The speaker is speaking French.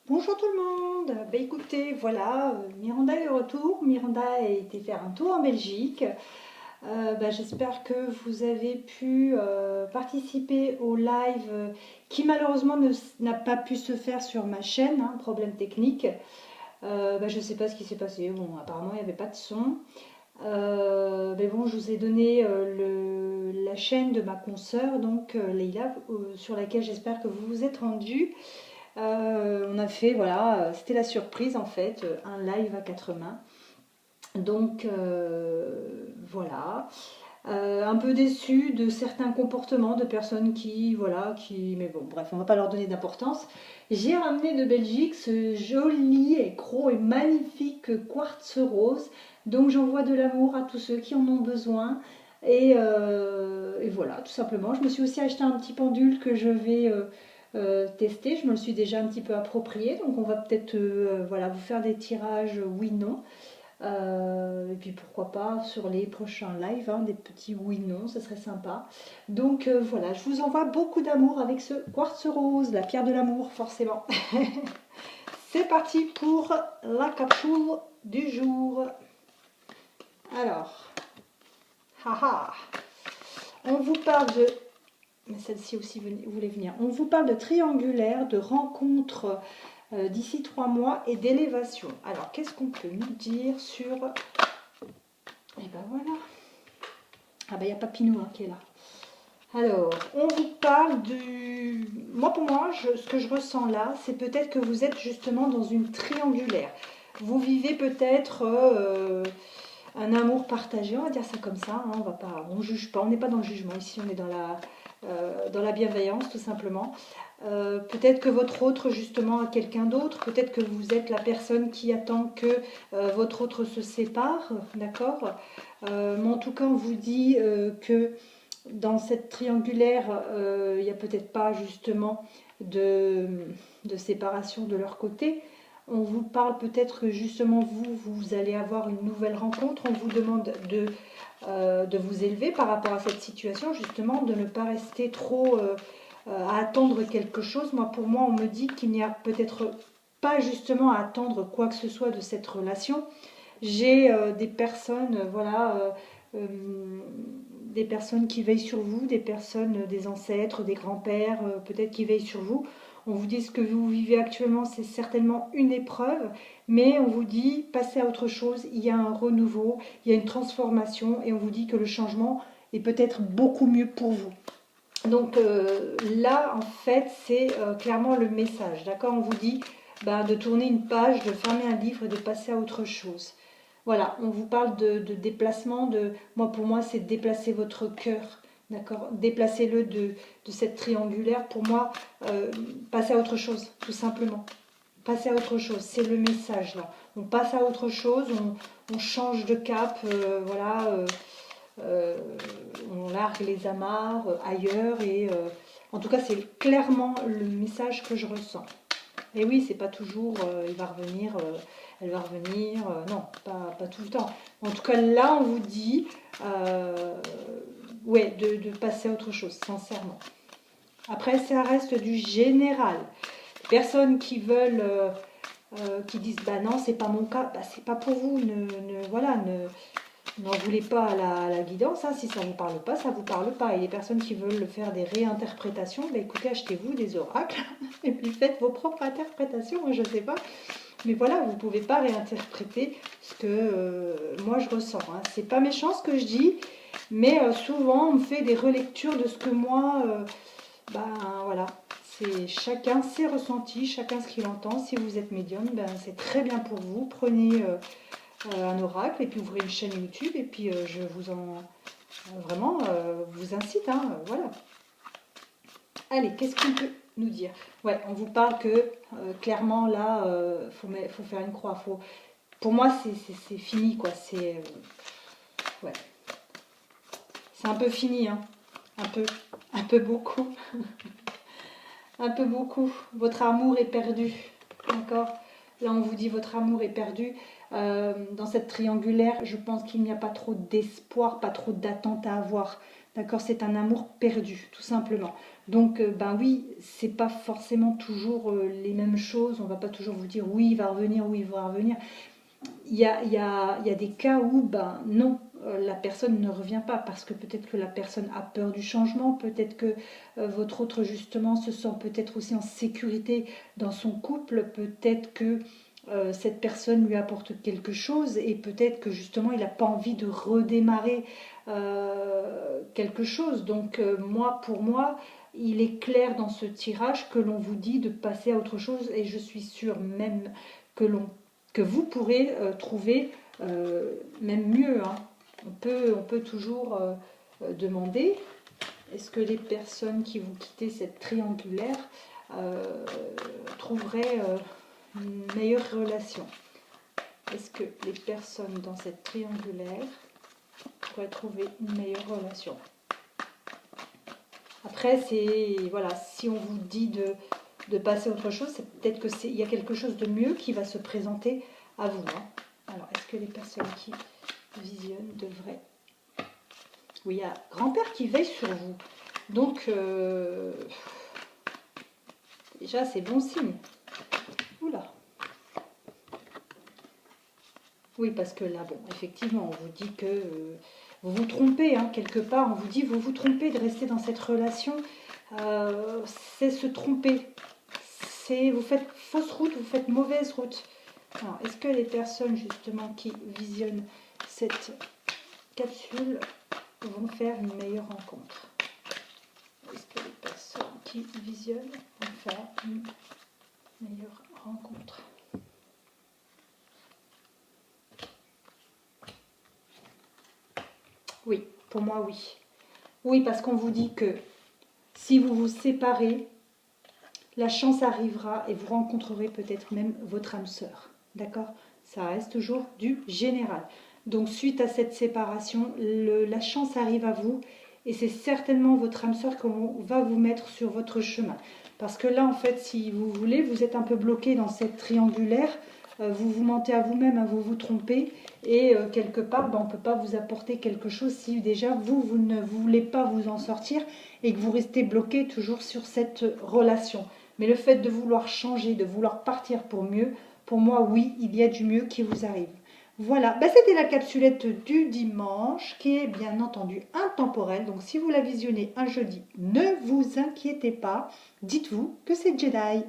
Bonjour tout le monde. Écoutez, voilà, Miranda est de retour. Miranda a été faire un tour en Belgique. J'espère que vous avez pu participer au live qui malheureusement n'a pas pu se faire sur ma chaîne, hein, problème technique. Je ne sais pas ce qui s'est passé. Bon, apparemment il n'y avait pas de son. Mais bon, je vous ai donné la chaîne de ma consoeur, donc Leïla, sur laquelle j'espère que vous vous êtes rendus. On a fait, voilà, c'était la surprise en fait, un live à quatre mains. Donc voilà. Un peu déçu de certains comportements de personnes mais bon, bref, on va pas leur donner d'importance. J'ai ramené de Belgique ce joli et gros et magnifique quartz rose. Donc j'envoie de l'amour à tous ceux qui en ont besoin. Et voilà, tout simplement. Je me suis aussi acheté un petit pendule que je vais tester. Je me le suis déjà un petit peu approprié. Donc on va peut-être voilà, vous faire des tirages oui-non. Et puis pourquoi pas sur les prochains lives, hein, des petits oui-non, ce serait sympa. Donc voilà, je vous envoie beaucoup d'amour avec ce quartz rose, la pierre de l'amour forcément. C'est parti pour la capsule du jour. Alors, haha, on vous parle de... Mais celle-ci aussi voulait venir. On vous parle de triangulaire, de rencontres d'ici 3 mois et d'élévation. Alors, qu'est-ce qu'on peut nous dire sur... Et ben voilà. Ah ben il y a Papinou hein, qui est là. Alors, on vous parle du... Moi, pour moi, ce que je ressens là, c'est peut-être que vous êtes justement dans une triangulaire. Vous vivez peut-être un amour partagé, on va dire ça comme ça. Hein, on juge pas, on n'est pas dans le jugement ici, on est dans la bienveillance tout simplement. Peut-être que votre autre justement a quelqu'un d'autre, peut-être que vous êtes la personne qui attend que votre autre se sépare, d'accord. Mais en tout cas, on vous dit que dans cette triangulaire, il n'y a peut-être pas justement de, de séparation de leur côté. On vous parle peut-être que justement vous allez avoir une nouvelle rencontre. On vous demande de vous élever par rapport à cette situation, justement, de ne pas rester trop à attendre quelque chose. Pour moi, on me dit qu'il n'y a peut-être pas justement à attendre quoi que ce soit de cette relation. J'ai des personnes, des personnes qui veillent sur vous, des personnes, des ancêtres, des grands-pères, peut-être qui veillent sur vous. On vous dit ce que vous vivez actuellement, c'est certainement une épreuve, mais on vous dit passez à autre chose, il y a un renouveau, il y a une transformation, et on vous dit que le changement est peut-être beaucoup mieux pour vous. Donc là, en fait, c'est clairement le message, d'accord. On vous dit de tourner une page, de fermer un livre et de passer à autre chose. Voilà, on vous parle déplacement, pour moi, c'est déplacer votre cœur, d'accord. Déplacez-le de cette triangulaire. Pour moi, passer à autre chose, tout simplement. Passer à autre chose, c'est le message là. On passe à autre chose, on change de cap, euh, on largue les amarres ailleurs et en tout cas c'est clairement le message que je ressens. Et oui, c'est pas toujours il va revenir, elle va revenir, non, pas tout le temps. En tout cas là on vous dit ouais, de passer à autre chose, sincèrement. Après ça reste du général. Les personnes qui veulent qui disent bah non c'est pas mon cas, c'est pas pour vous, n'en voulez pas à la guidance, hein. Si ça ne vous parle pas, ça ne vous parle pas. Et les personnes qui veulent faire des réinterprétations, écoutez, achetez-vous des oracles et puis faites vos propres interprétations, moi je ne sais pas. Mais voilà, vous ne pouvez pas réinterpréter ce que moi je ressens. Hein. C'est pas méchant ce que je dis, mais souvent on me fait des relectures de ce que moi, voilà. C'est chacun ses ressentis, chacun ce qu'il entend. Si vous êtes médium, c'est très bien pour vous. Prenez un oracle et puis ouvrez une chaîne YouTube et puis je vous en vraiment vous incite, hein, voilà. Allez, qu'est-ce qu'on peut nous dire? Ouais, on vous parle que clairement là, faut faire une croix. Pour moi, c'est fini quoi. Ouais, c'est un peu fini, hein. Un peu beaucoup, un peu beaucoup. Votre amour est perdu, d'accord. Là, on vous dit votre amour est perdu. Dans cette triangulaire, je pense qu'il n'y a pas trop d'espoir, pas trop d'attente à avoir. D'accord, c'est un amour perdu, tout simplement. Donc, ben oui, c'est pas forcément toujours les mêmes choses. On va pas toujours vous dire oui, il va revenir, oui, il va revenir. Il y a des cas où, ben non, la personne ne revient pas parce que peut-être que la personne a peur du changement, peut-être que votre autre justement se sent peut-être aussi en sécurité dans son couple, peut-être que cette personne lui apporte quelque chose et peut-être que justement il n'a pas envie de redémarrer quelque chose. Donc moi, pour moi, il est clair dans ce tirage que l'on vous dit de passer à autre chose et je suis sûre même que vous pourrez trouver même mieux. Hein. On peut toujours demander, est-ce que les personnes qui vont quitter cette triangulaire trouveraient une meilleure relation? Est-ce que les personnes dans cette triangulaire pourraient trouver une meilleure relation? Après, c'est voilà, si on vous dit de passer à autre chose, c'est peut-être qu'il y a quelque chose de mieux qui va se présenter à vous. Hein. Alors, est-ce que les personnes qui visionnent devraient... Oui, il y a grand-père qui veille sur vous. Donc, déjà, c'est bon signe. Oula. Oui, parce que là, bon, effectivement, on vous dit que vous vous trompez, hein, quelque part. On vous dit, vous vous trompez de rester dans cette relation. C'est se tromper. Vous faites fausse route, vous faites mauvaise route. Alors, est-ce que les personnes, justement, qui visionnent cette capsule vont faire une meilleure rencontre? Est-ce que les personnes qui visionnent vont faire une meilleure rencontre? Oui, pour moi, oui. Oui, parce qu'on vous dit que si vous vous séparez, la chance arrivera et vous rencontrerez peut-être même votre âme sœur. D'accord? Ça reste toujours du général. Donc, suite à cette séparation, la chance arrive à vous et c'est certainement votre âme sœur qu'on va vous mettre sur votre chemin. Parce que là, en fait, si vous voulez, vous êtes un peu bloqué dans cette triangulaire. Vous vous mentez à vous-même, vous vous trompez. Et quelque part, on ne peut pas vous apporter quelque chose si déjà vous ne voulez pas vous en sortir et que vous restez bloqué toujours sur cette relation. Mais le fait de vouloir changer, de vouloir partir pour mieux, pour moi, oui, il y a du mieux qui vous arrive. Voilà, c'était la capsulette du dimanche qui est bien entendu intemporelle. Donc si vous la visionnez un jeudi, ne vous inquiétez pas, dites-vous que c'est Jedi.